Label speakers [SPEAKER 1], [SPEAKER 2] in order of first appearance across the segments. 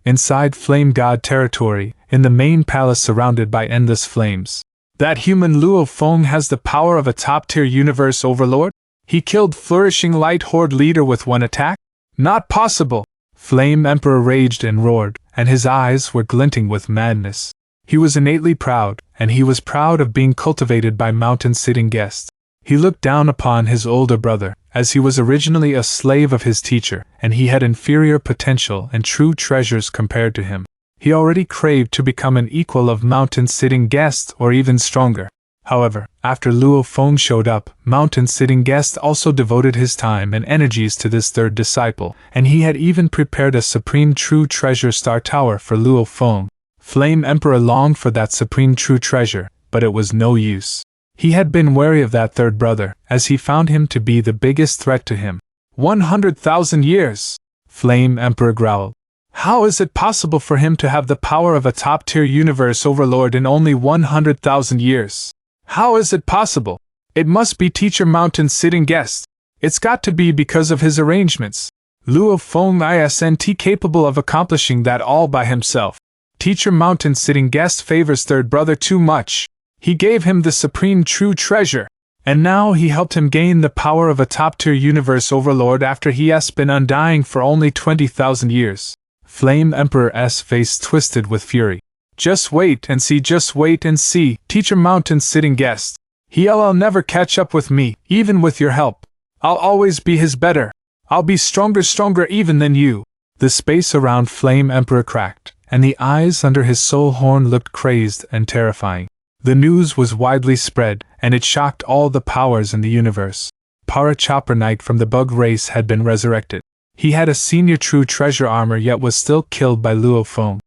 [SPEAKER 1] inside Flame God territory, in the main palace surrounded by endless flames. That human Luo Feng has the power of a top-tier universe overlord? He killed Flourishing Light Horde leader with one attack? Not possible! Flame Emperor raged and roared, and his eyes were glinting with madness. He was innately proud, and he was proud of being cultivated by mountain-sitting guests. He looked down upon his older brother, as he was originally a slave of his teacher, and he had inferior potential and true treasures compared to him. He already craved to become an equal of mountain-sitting guest or even stronger. However, after Luo Feng showed up, mountain-sitting guest also devoted his time and energies to this third disciple, and he had even prepared a supreme true treasure star tower for Luo Feng. Flame Emperor longed for that supreme true treasure, but it was no use. He had been wary of that third brother, as he found him to be the biggest threat to him. 100,000 years! Flame Emperor growled. How is it possible for him to have the power of a top-tier universe overlord in only 100,000 years? How is it possible? It must be Teacher Mountain-sitting guest. It's got to be because of his arrangements. Luo Feng isn't capable of accomplishing that all by himself. Teacher Mountain-sitting guest favors third brother too much. He gave him the supreme true treasure, and now he helped him gain the power of a top-tier universe overlord after he has been undying for only 20,000 years. Flame Emperor's face twisted with fury. Just wait and see, Teacher Mountain-sitting guest. He'll never catch up with me, even with your help. I'll always be his better. I'll be stronger even than you. The space around Flame Emperor cracked, and the eyes under his soul horn looked crazed and terrifying. The news was widely spread, and it shocked all the powers in the universe. Parachopper Knight from the Bug race had been resurrected. He had a senior true treasure armor yet was still killed by Luo Feng.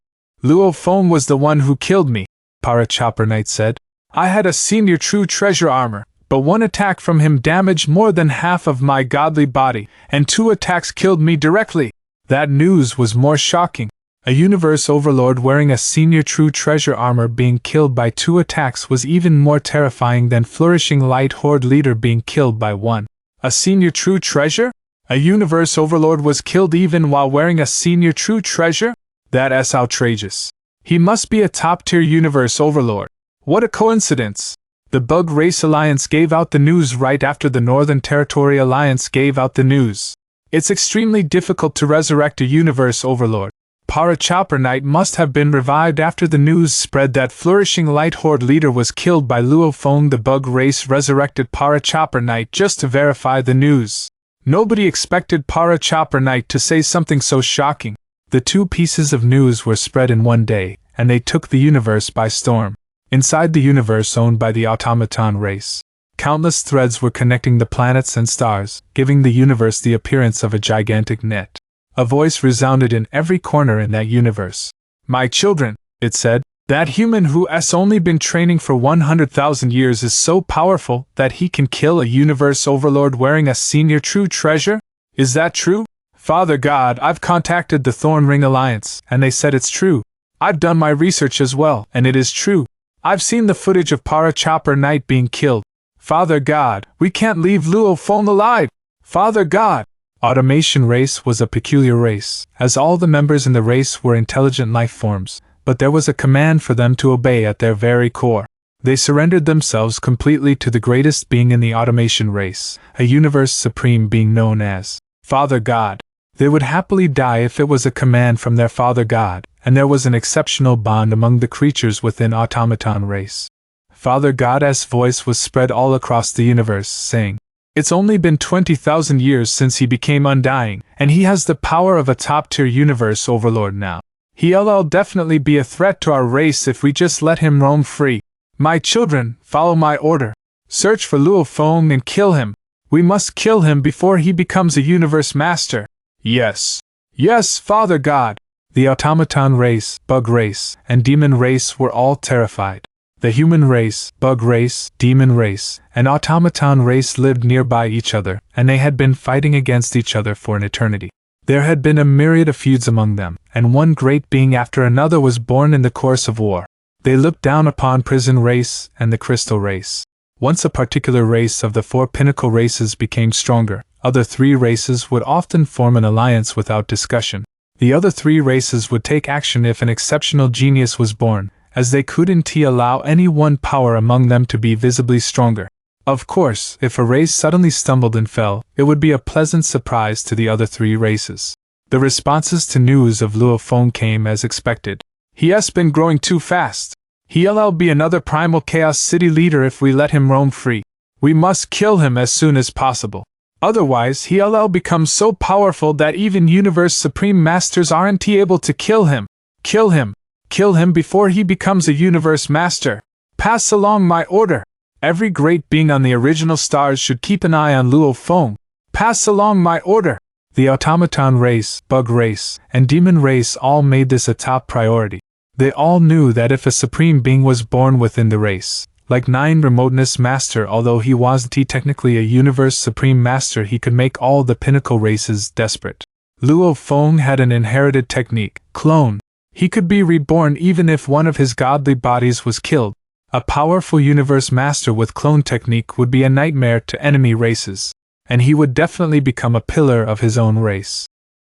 [SPEAKER 1] Luo Feng was the one who killed me, Parachopper Knight said. I had a senior true treasure armor, but one attack from him damaged more than half of my godly body, and 2 attacks killed me directly. That news was more shocking. A universe overlord wearing a senior true treasure armor being killed by 2 attacks was even more terrifying than Flourishing Light Horde leader being killed by 1. A senior true treasure? A universe overlord was killed even while wearing a senior true treasure? That's outrageous. He must be a top-tier universe overlord. What a coincidence! The Bug Race Alliance gave out the news right after the Northern Territory Alliance gave out the news. It's extremely difficult to resurrect a universe overlord. Parachopper Knight must have been revived after the news spread that Flourishing Light Horde leader was killed by Luo Feng. The Bug Race resurrected Parachopper Knight just to verify the news. Nobody expected Parachopper Knight to say something so shocking. The 2 pieces of news were spread in one day, and they took the universe by storm. Inside the universe owned by the Automaton race, countless threads were connecting the planets and stars, giving the universe the appearance of a gigantic net. A voice resounded in every corner in that universe. My children, it said, that human who has only been training for 100,000 years is so powerful that he can kill a universe overlord wearing a senior true treasure? Is that true? Father God, I've contacted the Thorn Ring Alliance, and they said it's true. I've done my research as well, and it is true. I've seen the footage of Parachopper Knight being killed. Father God, we can't leave Luo Feng alive! Father God! Automation race was a peculiar race, as all the members in the race were intelligent life forms, but there was a command for them to obey at their very core. They surrendered themselves completely to the greatest being in the automation race, a universe supreme being known as Father God. They would happily die if it was a command from their Father God, and there was an exceptional bond among the creatures within Automaton race. Father God's voice was spread all across the universe, saying, It's only been 20,000 years since he became undying, and he has the power of a top-tier universe overlord now. He'll definitely be a threat to our race if we just let him roam free. My children, follow my order. Search for Luo Feng and kill him. We must kill him before he becomes a universe master. Yes. Yes, Father God. The Automaton race, Bug race, and Demon race were all terrified. The human race, Bug race, Demon race, and Automaton race lived nearby each other, and they had been fighting against each other for an eternity. There had been a myriad of feuds among them, and one great being after another was born in the course of war. They looked down upon Prison race and the Crystal race. Once a particular race of the 4 pinnacle races became stronger, other 3 races would often form an alliance without discussion. The other three races would take action if an exceptional genius was born, as they couldn't allow any one power among them to be visibly stronger. Of course, if a race suddenly stumbled and fell, it would be a pleasant surprise to the other three races. The responses to news of Luo Feng came as expected. He has been growing too fast. He'll be another Primal Chaos City leader if we let him roam free. We must kill him as soon as possible. Otherwise, he'll become so powerful that even Universe Supreme Masters aren't able to kill him. Kill him! Kill him before he becomes a Universe Master! Pass along my order! Every great being on the original stars should keep an eye on Luo Feng. Pass along my order! The Automaton race, Bug race, and Demon race all made this a top priority. They all knew that if a supreme being was born within the race, like Nine Remoteness Master, although he wasn't technically a Universe Supreme Master, he could make all the pinnacle races desperate. Luo Feng had an inherited technique, clone. He could be reborn even if one of his godly bodies was killed. A powerful Universe Master with clone technique would be a nightmare to enemy races, and he would definitely become a pillar of his own race.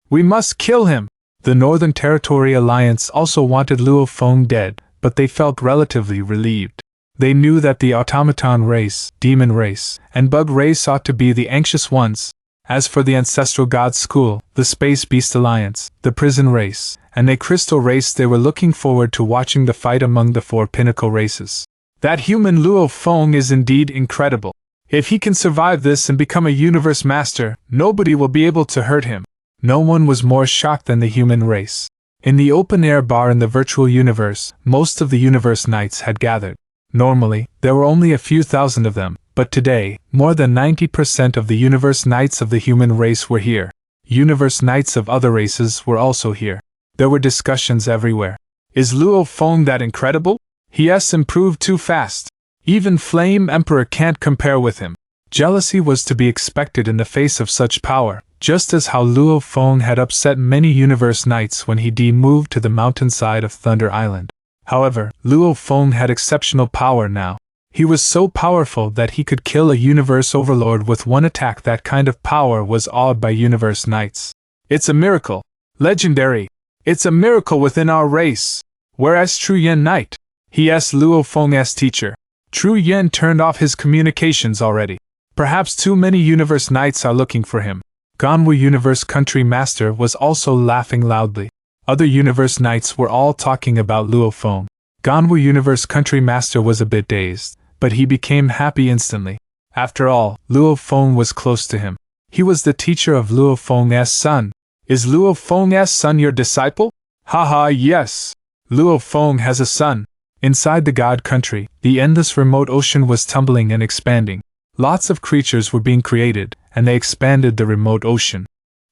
[SPEAKER 1] We must kill him! The Northern Territory Alliance also wanted Luo Feng dead, but they felt relatively relieved. They knew that the Automaton race, Demon race, and Bug race ought to be the anxious ones. As for the Ancestral God School, the Space Beast Alliance, the Prison race, and the Crystal race, they were looking forward to watching the fight among the four pinnacle races. That human Luo Feng is indeed incredible. If he can survive this and become a Universe Master, nobody will be able to hurt him. No one was more shocked than the human race. In the open-air bar in the virtual universe, most of the Universe Knights had gathered. Normally, there were only a few thousand of them, but today, more than 90% of the Universe Knights of the human race were here. Universe Knights of other races were also here. There were discussions everywhere. Is Luo Feng that incredible? He has improved too fast. Even Flame Emperor can't compare with him. Jealousy was to be expected in the face of such power, just as how Luo Feng had upset many Universe Knights when he moved to the mountainside of Thunder Island. However, Luo Feng had exceptional power now. He was so powerful that he could kill a Universe Overlord with one attack. That kind of power was awed by Universe Knights. It's a miracle. Legendary. It's a miracle within our race. Whereas True Yen Knight? He asked Luo Feng's teacher. True Yen turned off his communications already. Perhaps too many Universe Knights are looking for him. Ganwu Universe Country Master was also laughing loudly. Other Universe Knights were all talking about Luo Feng. Ganwu Universe Country Master was a bit dazed, but he became happy instantly. After all, Luo Feng was close to him. He was the teacher of Luo Feng's son. Is Luo Feng's son your disciple? Haha, yes. Luo Feng has a son. Inside the God Country, the endless remote ocean was tumbling and expanding. Lots of creatures were being created, and they expanded the remote ocean.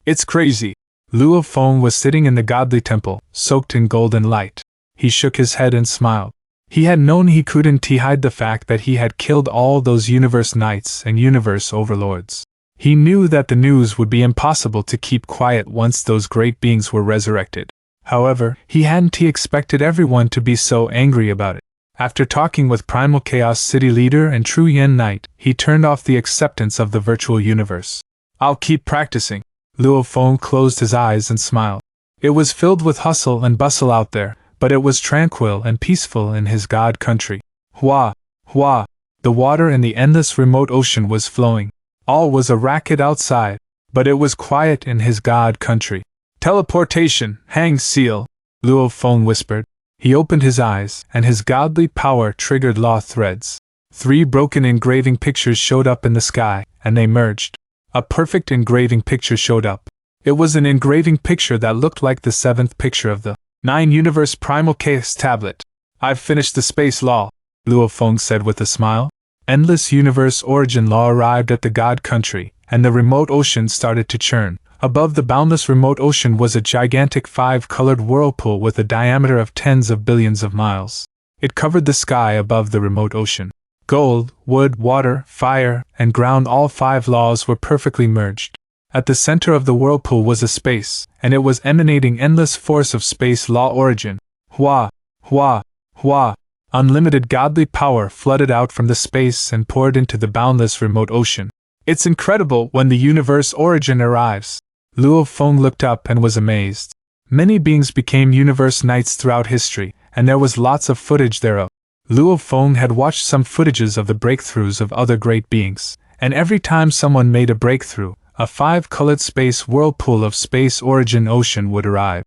[SPEAKER 1] It's crazy. Luo Feng was sitting in the godly temple, soaked in golden light. He shook his head and smiled. He had known he couldn't hide the fact that he had killed all those Universe Knights and Universe Overlords. He knew that the news would be impossible to keep quiet once those great beings were resurrected. However, he hadn't expected everyone to be so angry about it. After talking with Primal Chaos City leader and True Yen Knight, he turned off the acceptance of the virtual universe. I'll keep practicing. Luo Feng closed his eyes and smiled. It was filled with hustle and bustle out there, but it was tranquil and peaceful in his God Country. Hua! Hua! The water in the endless remote ocean was flowing. All was a racket outside, but it was quiet in his God Country. Teleportation, hang seal, Luo Feng whispered. He opened his eyes, and his godly power triggered law threads. 3 broken engraving pictures showed up in the sky, and they merged. A perfect engraving picture showed up. It was an engraving picture that looked like the 7th picture of the 9 Universe Primal Chaos tablet. I've finished the space law, Luo Feng said with a smile. Endless Universe Origin Law arrived at the God Country, and the remote ocean started to churn. Above the boundless remote ocean was a gigantic 5-colored whirlpool with a diameter of tens of billions of miles. It covered the sky above the remote ocean. Gold, wood, water, fire, and ground, all 5 laws were perfectly merged. At the center of the whirlpool was a space, and it was emanating endless force of space law origin. Hua! Hua! Hua! Unlimited godly power flooded out from the space and poured into the boundless remote ocean. It's incredible when the universe origin arrives. Luo Feng looked up and was amazed. Many beings became universe knights throughout history, and there was lots of footage thereof. Luo Feng had watched some footages of the breakthroughs of other great beings, and every time someone made a breakthrough, a 5-colored space whirlpool of space origin ocean would arrive.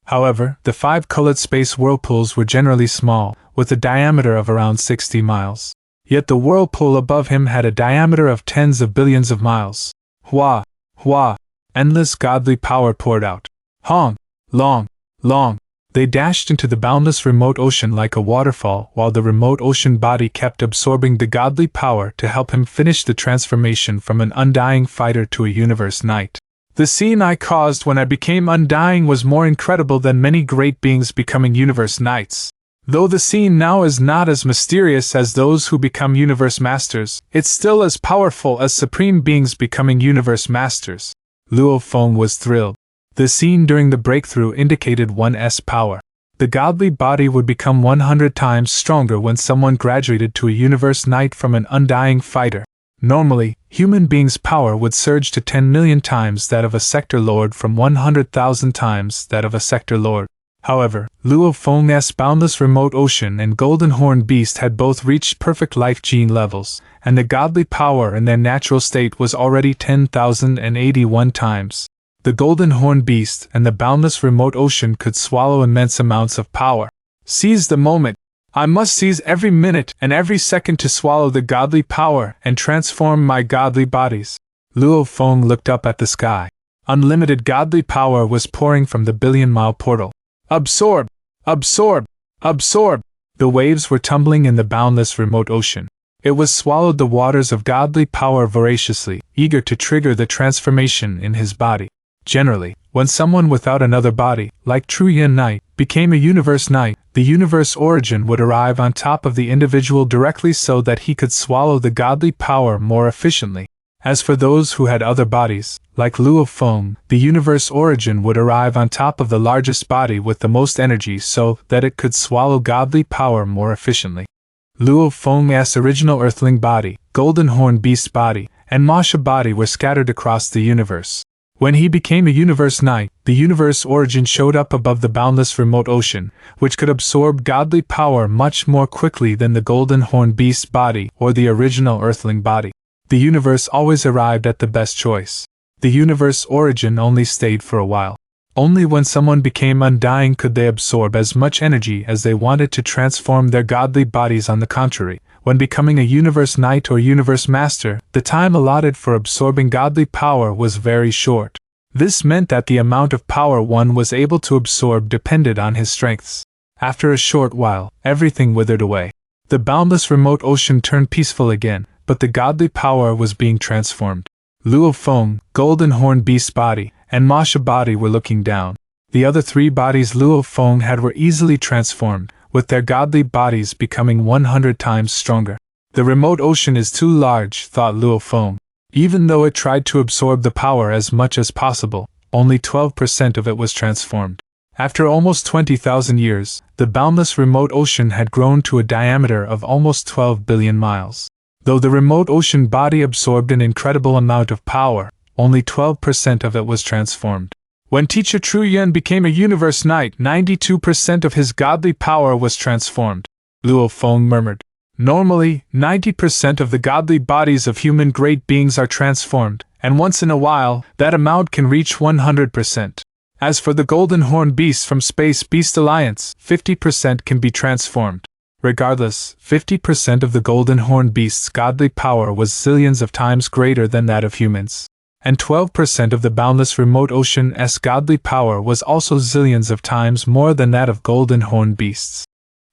[SPEAKER 1] However, the 5-colored space whirlpools were generally small, with a diameter of around 60 miles. Yet the whirlpool above him had a diameter of tens of billions of miles. Hua! Hua! Endless godly power poured out. Hong! Long! Long! They dashed into the boundless remote ocean like a waterfall, while the remote ocean body kept absorbing the godly power to help him finish the transformation from an undying fighter to a universe knight. The scene I caused when I became undying was more incredible than many great beings becoming universe knights. Though the scene now is not as mysterious as those who become universe masters, it's still as powerful as supreme beings becoming universe masters. Luo Feng was thrilled. The scene during the breakthrough indicated one's power. The godly body would become 100 times stronger when someone graduated to a universe knight from an undying fighter. Normally, human beings' power would surge to 10 million times that of a sector lord from 100,000 times that of a sector lord. However, Luo Feng's boundless remote ocean and golden horn beast had both reached perfect life gene levels, and the godly power in their natural state was already 10,081 times. The golden horn beast and the boundless remote ocean could swallow immense amounts of power. Seize the moment. I must seize every minute and every second to swallow the godly power and transform my godly bodies. Luo Feng looked up at the sky. Unlimited godly power was pouring from the billion-mile portal. Absorb! Absorb! Absorb! The waves were tumbling in the boundless remote ocean. It was swallowed the waters of godly power voraciously, eager to trigger the transformation in his body. Generally, when someone without another body, like True Yin Knight, became a universe knight, the universe origin would arrive on top of the individual directly so that he could swallow the godly power more efficiently. As for those who had other bodies, like Luo Feng, the universe origin would arrive on top of the largest body with the most energy so that it could swallow godly power more efficiently. Luo Feng's original earthling body, golden horn beast body, and Masha body were scattered across the universe. When he became a universe knight, the universe origin showed up above the boundless remote ocean, which could absorb godly power much more quickly than the golden horn beast body or the original earthling body. The universe always arrived at the best choice. The universe origin only stayed for a while. Only when someone became undying could they absorb as much energy as they wanted to transform their godly bodies. On the contrary, when becoming a universe knight or universe master, the time allotted for absorbing godly power was very short. This meant that the amount of power one was able to absorb depended on his strengths. After a short while, everything withered away. The boundless remote ocean turned peaceful again, but the godly power was being transformed. Luo Feng, golden horn beast body, and Masha body were looking down. The other 3 bodies Luo Feng had were easily transformed, with their godly bodies becoming 100 times stronger. The remote ocean is too large, thought Luo Feng. Even though it tried to absorb the power as much as possible, only 12% of it was transformed. After almost 20,000 years, the boundless remote ocean had grown to a diameter of almost 12 billion miles. Though the remote ocean body absorbed an incredible amount of power, only 12% of it was transformed. When Teacher True Yin became a universe knight, 92% of his godly power was transformed. Luo Feng murmured. Normally, 90% of the godly bodies of human great beings are transformed, and once in a while, that amount can reach 100%. As for the golden horn beasts from Space Beast Alliance, 50% can be transformed. Regardless, 50% of the golden horn beast's godly power was zillions of times greater than that of humans. And 12% of the boundless remote ocean's godly power was also zillions of times more than that of golden horn beasts.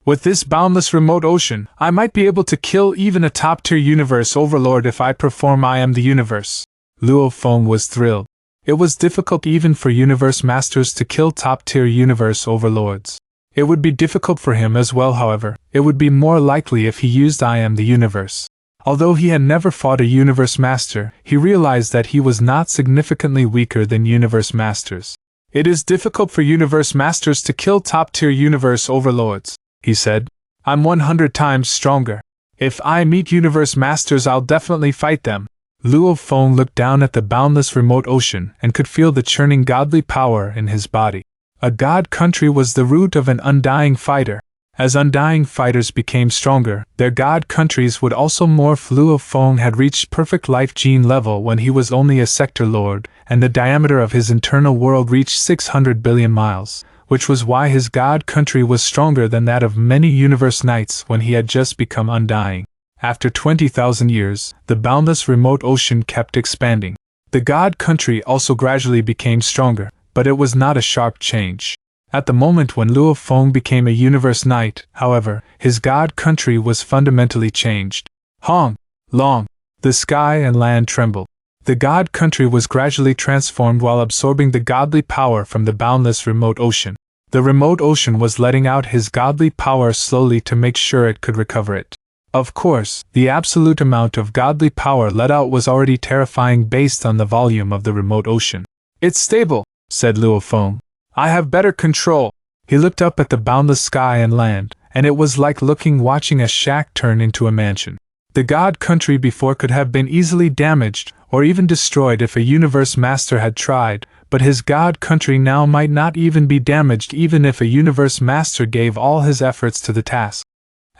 [SPEAKER 1] With this boundless remote ocean, I might be able to kill even a top-tier universe overlord if I perform I Am the Universe. Luo Feng was thrilled. It was difficult even for universe masters to kill top-tier universe overlords. It would be difficult for him as well, however. It would be more likely if he used I Am the Universe. Although he had never fought a universe master, he realized that he was not significantly weaker than universe masters. It is difficult for universe masters to kill top-tier universe overlords, he said. I'm 100 times stronger. If I meet universe masters, I'll definitely fight them. Luo Feng looked down at the boundless remote ocean and could feel the churning godly power in his body. A god country was the root of an undying fighter. As undying fighters became stronger, their god countries would also morph. Luo Feng had reached perfect life gene level when he was only a sector lord, and the diameter of his internal world reached 600 billion miles, which was why his god country was stronger than that of many universe knights when he had just become undying. After 20,000 years, the boundless remote ocean kept expanding. The god country also gradually became stronger, but it was not a sharp change. At the moment when Luo Feng became a universe knight, however, his god country was fundamentally changed. Hong! Long! The sky and land trembled. The god country was gradually transformed while absorbing the godly power from the boundless remote ocean. The remote ocean was letting out his godly power slowly to make sure it could recover it. Of course, the absolute amount of godly power let out was already terrifying based on the volume of the remote ocean. "It's stable," said Luo Feng. "I have better control." He looked up at the boundless sky and land, and it was like watching a shack turn into a mansion. The god country before could have been easily damaged, or even destroyed if a universe master had tried, but his god country now might not even be damaged even if a universe master gave all his efforts to the task.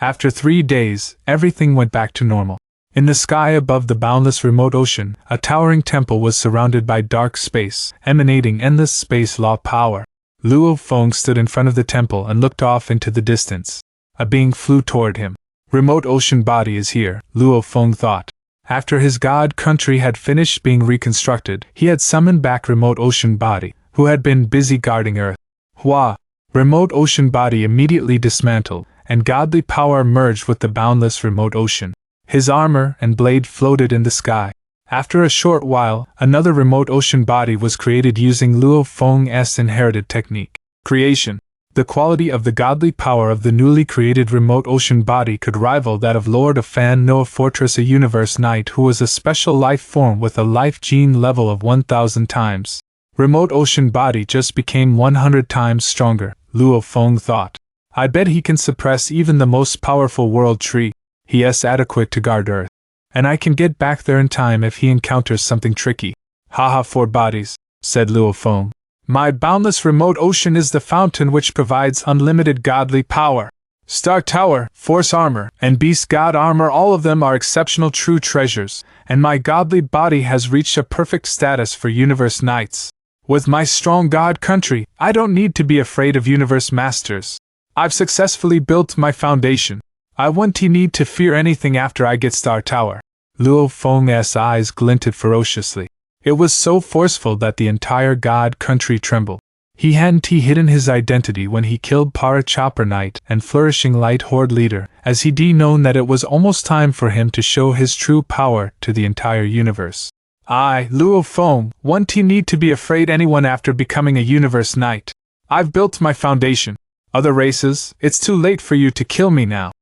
[SPEAKER 1] After 3 days, everything went back to normal. In the sky above the boundless remote ocean, a towering temple was surrounded by dark space, emanating endless space law power. Luo Feng stood in front of the temple and looked off into the distance. A being flew toward him. Remote ocean body is here, Luo Feng thought. After his god country had finished being reconstructed, he had summoned back remote ocean body, who had been busy guarding Earth. Hua! Remote ocean body immediately dismantled, and godly power merged with the boundless remote ocean. His armor and blade floated in the sky. After a short while, another remote ocean body was created using Luo Feng's inherited technique. Creation. The quality of the godly power of the newly created remote ocean body could rival that of Lord of Fan Noa Fortress, a universe knight who was a special life form with a life gene level of 1,000 times. Remote ocean body just became 100 times stronger, Luo Feng thought. I bet he can suppress even the most powerful world tree. He is adequate to guard Earth. And I can get back there in time if he encounters something tricky. Haha, 4 bodies, said Luo Feng. My boundless remote ocean is the fountain which provides unlimited godly power. Star Tower, Force Armor, and Beast God Armor, all of them are exceptional true treasures, and my godly body has reached a perfect status for universe knights. With my strong god country, I don't need to be afraid of universe masters. I've successfully built my foundation. I won't need to fear anything after I get Star Tower. Luo Feng's eyes glinted ferociously. It was so forceful that the entire god country trembled. He hadn't hidden his identity when he killed Para Chopper Knight and Flourishing Light Horde leader, as he'd known that it was almost time for him to show his true power to the entire universe. I, Luo Feng, won't need to be afraid anyone after becoming a universe knight. I've built my foundation. Other races, it's too late for you to kill me now.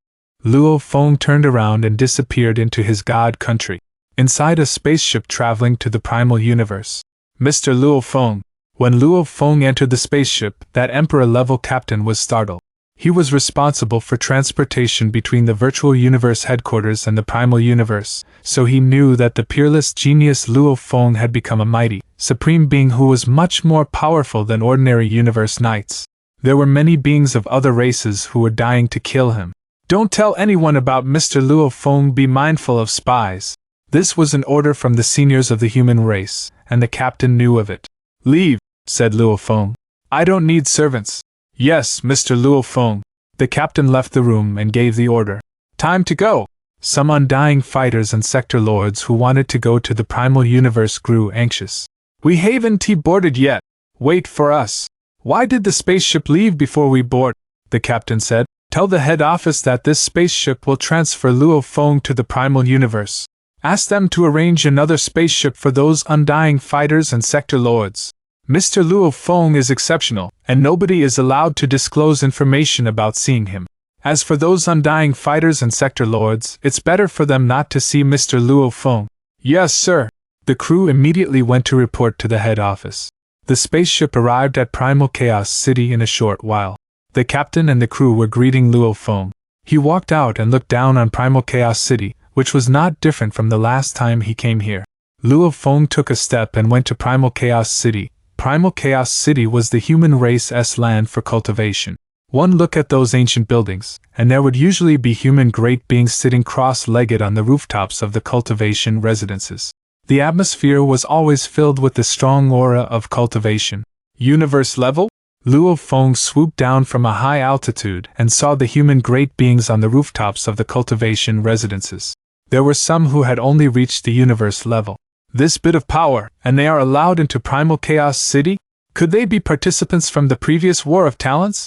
[SPEAKER 1] Luo Feng turned around and disappeared into his god country, inside a spaceship traveling to the Primal universe. Mr. Luo Feng. When Luo Feng entered the spaceship, that Emperor-level captain was startled. He was responsible for transportation between the virtual universe headquarters and the Primal universe, so he knew that the peerless genius Luo Feng had become a mighty, supreme being who was much more powerful than ordinary universe knights. There were many beings of other races who were dying to kill him. Don't tell anyone about Mr. Luo Feng, be mindful of spies. This was an order from the seniors of the human race, and the captain knew of it. Leave, said Luo Feng. I don't need servants. Yes, Mr. Luo Feng. The captain left the room and gave the order. Time to go. Some undying fighters and sector lords who wanted to go to the Primal universe grew anxious. We haven't boarded yet. Wait for us. Why did the spaceship leave before we board? The captain said. Tell the head office that this spaceship will transfer Luo Feng to the Primal universe. Ask them to arrange another spaceship for those undying fighters and sector lords. Mr. Luo Feng is exceptional, and nobody is allowed to disclose information about seeing him. As for those undying fighters and sector lords, it's better for them not to see Mr. Luo Feng. Yes, sir. The crew immediately went to report to the head office. The spaceship arrived at Primal Chaos City in a short while. The captain and the crew were greeting Luo Feng. He walked out and looked down on Primal Chaos City, which was not different from the last time he came here. Luo Feng took a step and went to Primal Chaos City, Primal Chaos City was the human race's land for cultivation. One look at those ancient buildings, and there would usually be human great beings sitting cross-legged on the rooftops of the cultivation residences. The atmosphere was always filled with the strong aura of cultivation. Universe level? Luo Feng swooped down from a high altitude and saw the human great beings on the rooftops of the cultivation residences. There were some who had only reached the universe level. This bit of power, and they are allowed into Primal Chaos City? Could they be participants from the previous War of Talents?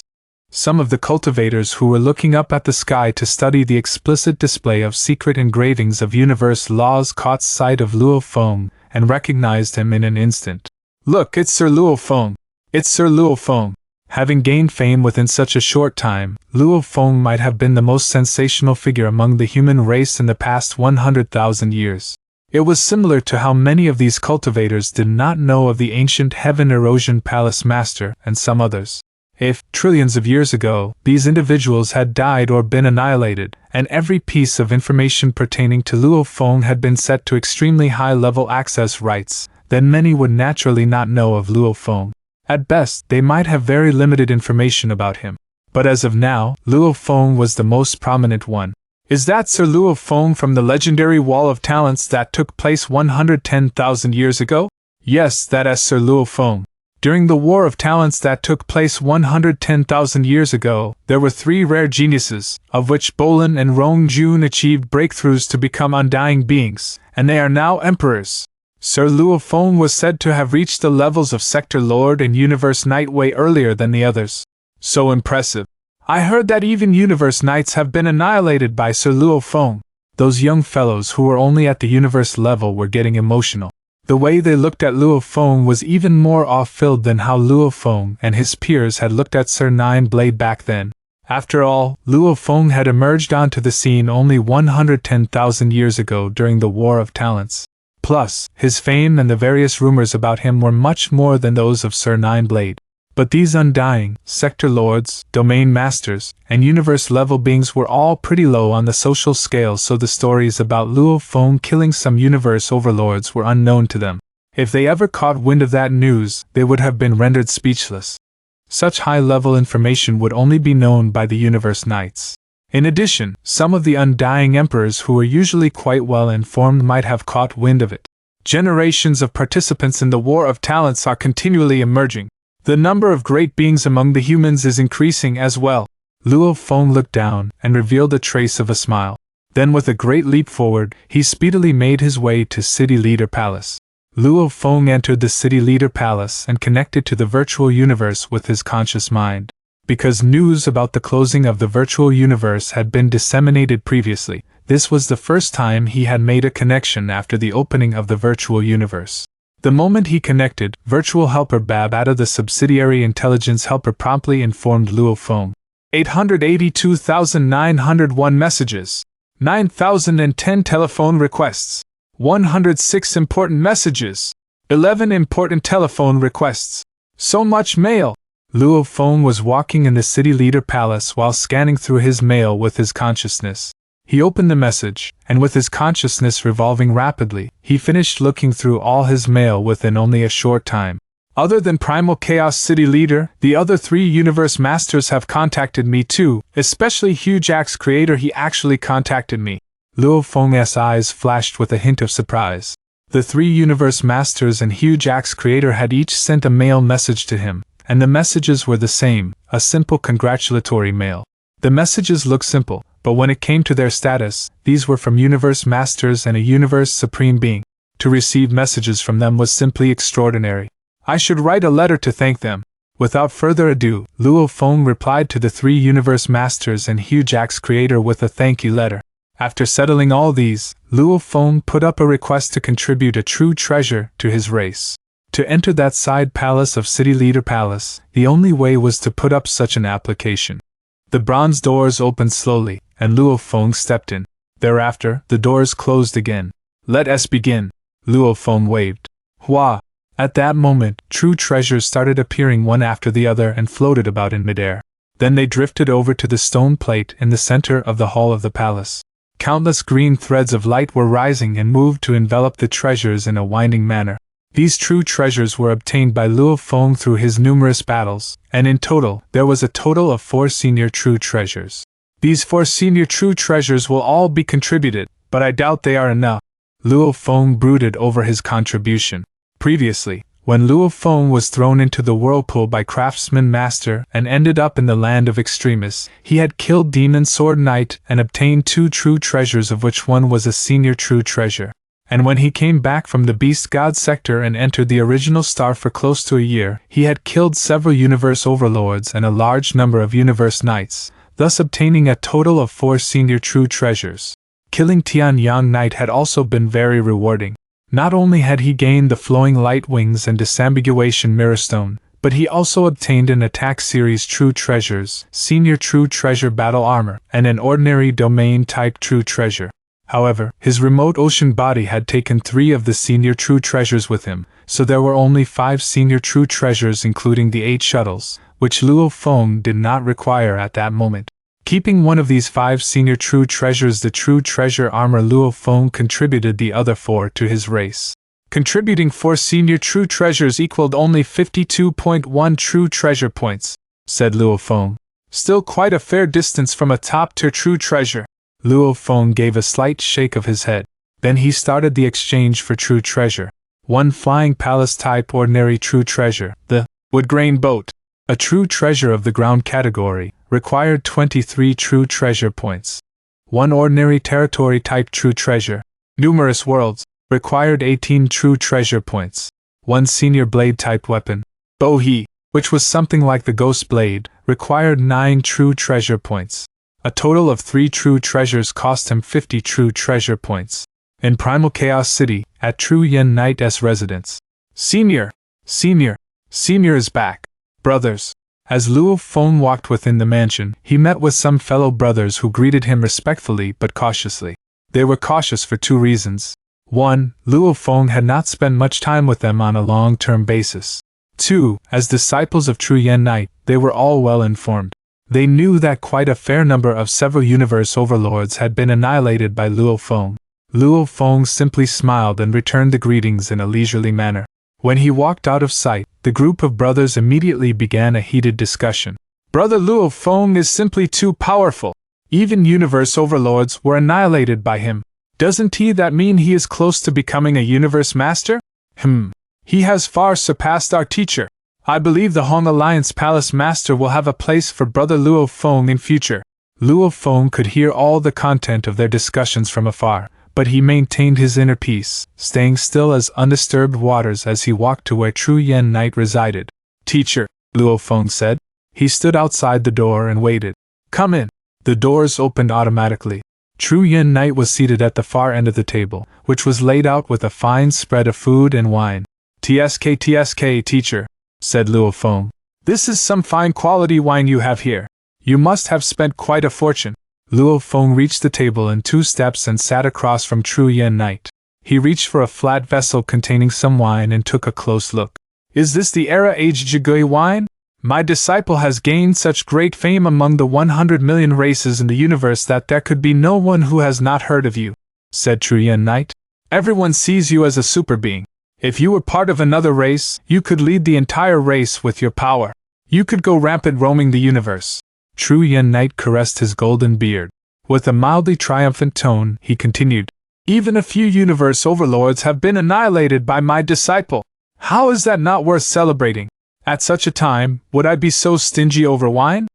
[SPEAKER 1] Some of the cultivators who were looking up at the sky to study the explicit display of secret engravings of universe laws caught sight of Luo Feng and recognized him in an instant. Look, it's Sir Luo Feng! It's Sir Luo Feng! Having gained fame within such a short time, Luo Feng might have been the most sensational figure among the human race in the past 100,000 years. It was similar to how many of these cultivators did not know of the ancient Heaven Erosion Palace Master and some others. If, trillions of years ago, these individuals had died or been annihilated, and every piece of information pertaining to Luo Feng had been set to extremely high-level access rights, then many would naturally not know of Luo Feng. At best, they might have very limited information about him. But as of now, Luo Feng was the most prominent one. Is that Sir Luo Feng from the legendary Wall of Talents that took place 110,000 years ago? Yes, that is Sir Luo Feng. During the War of Talents that took place 110,000 years ago, there were 3 rare geniuses, of which Bolin and Rong Jun achieved breakthroughs to become undying beings, and they are now emperors. Sir Luo Feng was said to have reached the levels of Sector Lord and Universe Knight way earlier than the others. So impressive. I heard that even Universe Knights have been annihilated by Sir Luo Feng. Those young fellows who were only at the Universe level were getting emotional. The way they looked at Luo Feng was even more awe-filled than how Luo Feng and his peers had looked at Sir Nineblade back then. After all, Luo Feng had emerged onto the scene only 110,000 years ago during the War of Talents. Plus, his fame and the various rumors about him were much more than those of Sir Nineblade. But these undying, sector lords, domain masters, and universe-level beings were all pretty low on the social scale, so the stories about Luo Feng killing some universe overlords were unknown to them. If they ever caught wind of that news, they would have been rendered speechless. Such high-level information would only be known by the Universe Knights. In addition, some of the undying emperors who were usually quite well informed might have caught wind of it. Generations of participants in the War of Talents are continually emerging. The number of great beings among the humans is increasing as well. Luo Feng looked down and revealed a trace of a smile. Then with a great leap forward, he speedily made his way to City Leader Palace. Luo Feng entered the City Leader Palace and connected to the virtual universe with his conscious mind. Because news about the closing of the virtual universe had been disseminated previously, this was the first time he had made a connection after the opening of the virtual universe. The moment he connected, Virtual Helper Babata, the subsidiary intelligence helper, promptly informed Luo Feng. 882,901 messages. 9,010 telephone requests. 106 important messages. 11 important telephone requests. So much mail. Luo Feng was walking in the City Leader Palace while scanning through his mail with his consciousness. He opened the message, and with his consciousness revolving rapidly, he finished looking through all his mail within only a short time. Other than Primal Chaos City Leader, the other 3 Universe Masters have contacted me too, especially Huge Axe Creator. He actually contacted me. Luo Feng's eyes flashed with a hint of surprise. The 3 Universe Masters and Huge Axe Creator had each sent a mail message to him, and the messages were the same, a simple congratulatory mail. The messages looked simple, but when it came to their status, these were from Universe Masters and a Universe Supreme Being. To receive messages from them was simply extraordinary. I should write a letter to thank them. Without further ado, Luo Feng replied to the 3 Universe Masters and Huge Axe Creator with a thank you letter. After settling all these, Luo Feng put up a request to contribute a true treasure to his race. To enter that side palace of City Leader Palace, the only way was to put up such an application. The bronze doors opened slowly, and Luo Feng stepped in. Thereafter, the doors closed again. Let us begin. Luo Feng waved. Hua! At that moment, true treasures started appearing one after the other and floated about in midair. Then they drifted over to the stone plate in the center of the hall of the palace. Countless green threads of light were rising and moved to envelop the treasures in a winding manner. These true treasures were obtained by Luo Feng through his numerous battles, and in total, there was a total of 4 senior true treasures. These 4 senior true treasures will all be contributed, but I doubt they are enough. Luo Feng brooded over his contribution. Previously, when Luo Feng was thrown into the whirlpool by Craftsman Master and ended up in the land of extremists, he had killed Demon Sword Knight and obtained 2 true treasures, of which one was a senior true treasure. And when he came back from the Beast God sector and entered the original star for close to a year, he had killed several universe overlords and a large number of universe knights, thus obtaining a total of 4 senior true treasures. Killing Tian Yang Knight had also been very rewarding. Not only had he gained the Flowing Light Wings and Disambiguation Mirrorstone, but he also obtained an Attack Series True Treasures, Senior True Treasure Battle Armor, and an Ordinary Domain Type True Treasure. However, his remote ocean body had taken 3 of the senior true treasures with him, so there were only 5 senior true treasures including the 8 shuttles, which Luo Feng did not require at that moment. Keeping one of these 5 senior true treasures, the true treasure armor, Luo Feng contributed the other 4 to his race. Contributing 4 senior true treasures equaled only 52.1 true treasure points, said Luo Feng. Still quite a fair distance from a top-tier true treasure. Luo Feng gave a slight shake of his head. Then he started the exchange for true treasure. 1 Flying Palace type ordinary true treasure, the Wood Grain Boat, a true treasure of the ground category, required 23 true treasure points. 1 Ordinary Territory type true treasure, Numerous Worlds, required 18 true treasure points. 1 Senior Blade type weapon, Bo He, which was something like the Ghost Blade, required 9 true treasure points. A total of 3 true treasures cost him 50 true treasure points. In Primal Chaos City, at True Yen Knight's residence. Senior is back. Brothers. As Luo Feng walked within the mansion, he met with some fellow brothers who greeted him respectfully but cautiously. They were cautious for 2 reasons. 1. Luo Feng had not spent much time with them on a long-term basis. 2. As disciples of True Yen Knight, they were all well informed. They knew that quite a fair number of several universe overlords had been annihilated by Luo Feng. Luo Feng simply smiled and returned the greetings in a leisurely manner. When he walked out of sight, the group of brothers immediately began a heated discussion. Brother Luo Feng is simply too powerful. Even universe overlords were annihilated by him. Doesn't that mean he is close to becoming a universe master? He has far surpassed our teacher. I believe the Hong Alliance Palace Master will have a place for Brother Luo Feng in future. Luo Feng could hear all the content of their discussions from afar, but he maintained his inner peace, staying still as undisturbed waters as he walked to where True Yen Knight resided. Teacher, Luo Feng said. He stood outside the door and waited. Come in. The doors opened automatically. True Yen Knight was seated at the far end of the table, which was laid out with a fine spread of food and wine. TSK, teacher, said Luo Feng. This is some fine quality wine you have here. You must have spent quite a fortune. Luo Feng reached the table in 2 steps and sat across from True Yen Knight. He reached for a flat vessel containing some wine and took a close look. Is this the era-aged Jigui wine? My disciple has gained such great fame among the 100 million races in the universe that there could be no one who has not heard of you, said True Yen Knight. Everyone sees you as a super being. If you were part of another race, you could lead the entire race with your power. You could go rampant roaming the universe. True Yen Knight caressed his golden beard. With a mildly triumphant tone, he continued, Even a few universe overlords have been annihilated by my disciple. How is that not worth celebrating? At such a time, would I be so stingy over wine?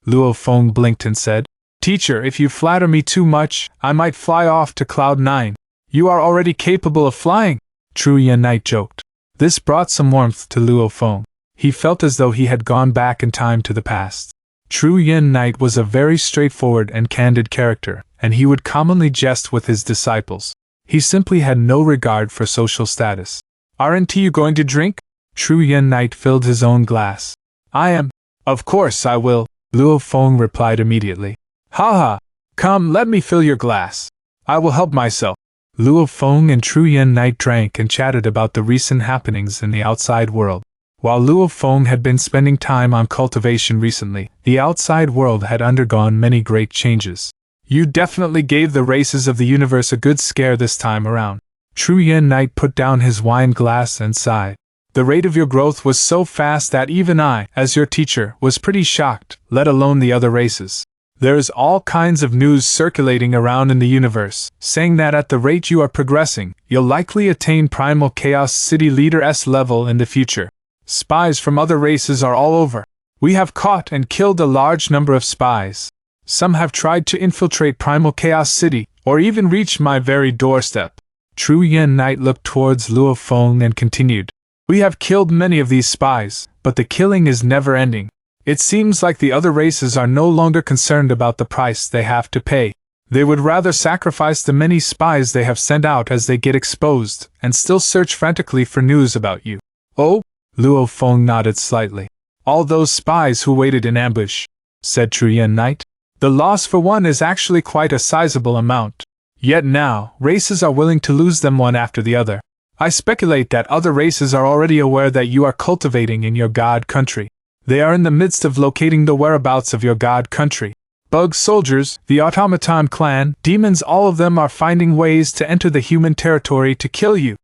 [SPEAKER 1] Luo Feng blinked and said, Teacher, if you flatter me too much, I might fly off to Cloud 9. You are already capable of flying. True Yen Knight joked. This brought some warmth to Luo Feng. He felt as though he had gone back in time to the past. True Yen Knight was a very straightforward and candid character, and he would commonly jest with his disciples. He simply had no regard for social status. Aren't you going to drink? True Yen Knight filled his own glass. I am. Of course I will, Luo Feng replied immediately. Ha! Come, let me fill your glass. I will help myself. Luo Feng and True Yen Knight drank and chatted about the recent happenings in the outside world. While Luo Feng had been spending time on cultivation recently, the outside world had undergone many great changes. You definitely gave the races of the universe a good scare this time around. True Yin Knight put down his wine glass and sighed. The rate of your growth was so fast that even I, as your teacher, was pretty shocked, let alone the other races. There is all kinds of news circulating around in the universe, saying that at the rate you are progressing, you'll likely attain Primal Chaos City Leader S level in the future. Spies from other races are all over. We have caught and killed a large number of spies. Some have tried to infiltrate Primal Chaos City, or even reach my very doorstep. True Yin Knight looked towards Luo Feng and continued. We have killed many of these spies, but the killing is never ending. It seems like the other races are no longer concerned about the price they have to pay. They would rather sacrifice the many spies they have sent out as they get exposed, and still search frantically for news about you. Oh? Luo Feng nodded slightly. All those spies who waited in ambush, said True Yin Knight. The loss for one is actually quite a sizable amount. Yet now, races are willing to lose them one after the other. I speculate that other races are already aware that you are cultivating in your god country. They are in the midst of locating the whereabouts of your god country. Bug soldiers, the Automaton clan, demons, all of them are finding ways to enter the human territory to kill you.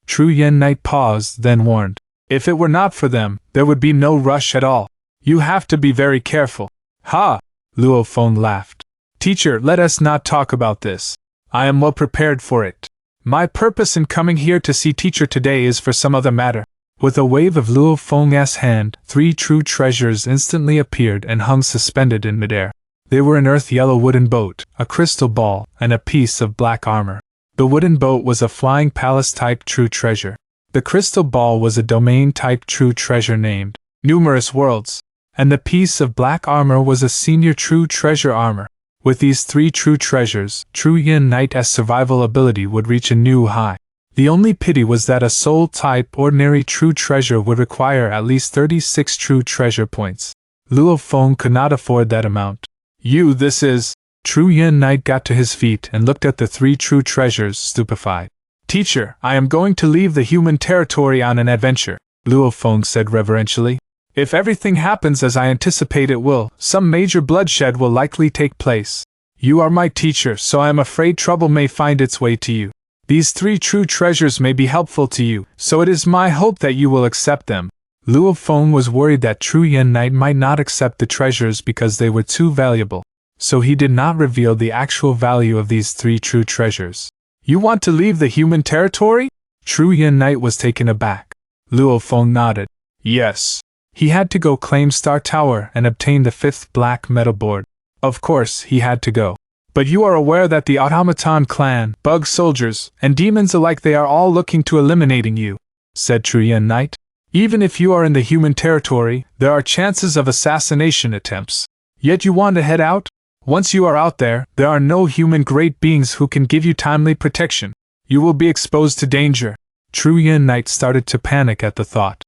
[SPEAKER 1] True Yin Knight paused, then warned. If it were not for them, there would be no rush at all. You have to be very careful. Ha! Luo Feng laughed. Teacher, let us not talk about this. I am well prepared for it. My purpose in coming here to see teacher today is for some other matter. With a wave of Luo Feng's hand, 3 true treasures instantly appeared and hung suspended in midair. They were an earth-yellow wooden boat, a crystal ball, and a piece of black armor. The wooden boat was a flying palace-type true treasure. The crystal ball was a domain-type true treasure named Numerous Worlds, and the piece of black armor was a senior true treasure armor. With these 3 true treasures, True Yin Knight's survival ability would reach a new high. The only pity was that a soul-type ordinary true treasure would require at least 36 true treasure points. Luo Feng could not afford that amount. This is… True Yin Knight got to his feet and looked at the 3 true treasures, stupefied. Teacher, I am going to leave the human territory on an adventure, Luo Feng said reverentially. If everything happens as I anticipate it will, some major bloodshed will likely take place. You are my teacher, so I am afraid trouble may find its way to you. These 3 true treasures may be helpful to you, so it is my hope that you will accept them. Luo Feng was worried that True Yin Knight might not accept the treasures because they were too valuable, so he did not reveal the actual value of these 3 true treasures. You want to leave the human territory? True Yin Knight was taken aback. Luo Feng nodded. Yes. He had to go claim Star Tower and obtain the 5th black metal board. Of course, he had to go. But you are aware that the Automaton clan, bug soldiers, and demons alike, they are all looking to eliminating you, said True Yin Knight. Even if you are in the human territory, there are chances of assassination attempts. Yet you want to head out? Once you are out there, there are no human great beings who can give you timely protection. You will be exposed to danger. True Yin Knight started to panic at the thought.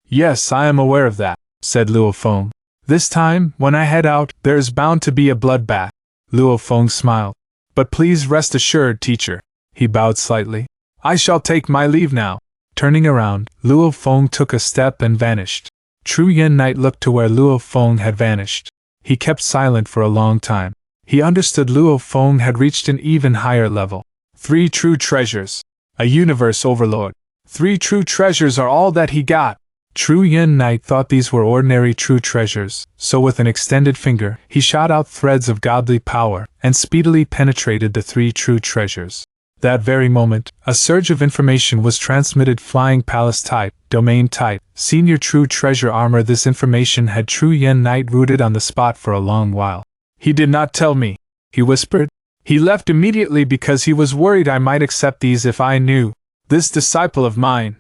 [SPEAKER 1] Yes, I am aware of that, said Luo Feng. This time, when I head out, there is bound to be a bloodbath. Luo Feng smiled. But please rest assured, teacher. He bowed slightly. I shall take my leave now. Turning around, Luo Feng took a step and vanished. True Yin Knight looked to where Luo Feng had vanished. He kept silent for a long time. He understood Luo Feng had reached an even higher level. 3 true treasures. A universe overlord. 3 true treasures are all that he got. True Yin Knight thought these were ordinary true treasures, so with an extended finger, he shot out threads of godly power, and speedily penetrated the 3 true treasures. That very moment, a surge of information was transmitted: flying palace type, domain type, senior true treasure armor. This information had True Yin Knight rooted on the spot for a long while. He did not tell me, he whispered. He left immediately because he was worried I might accept these if I knew. This disciple of mine,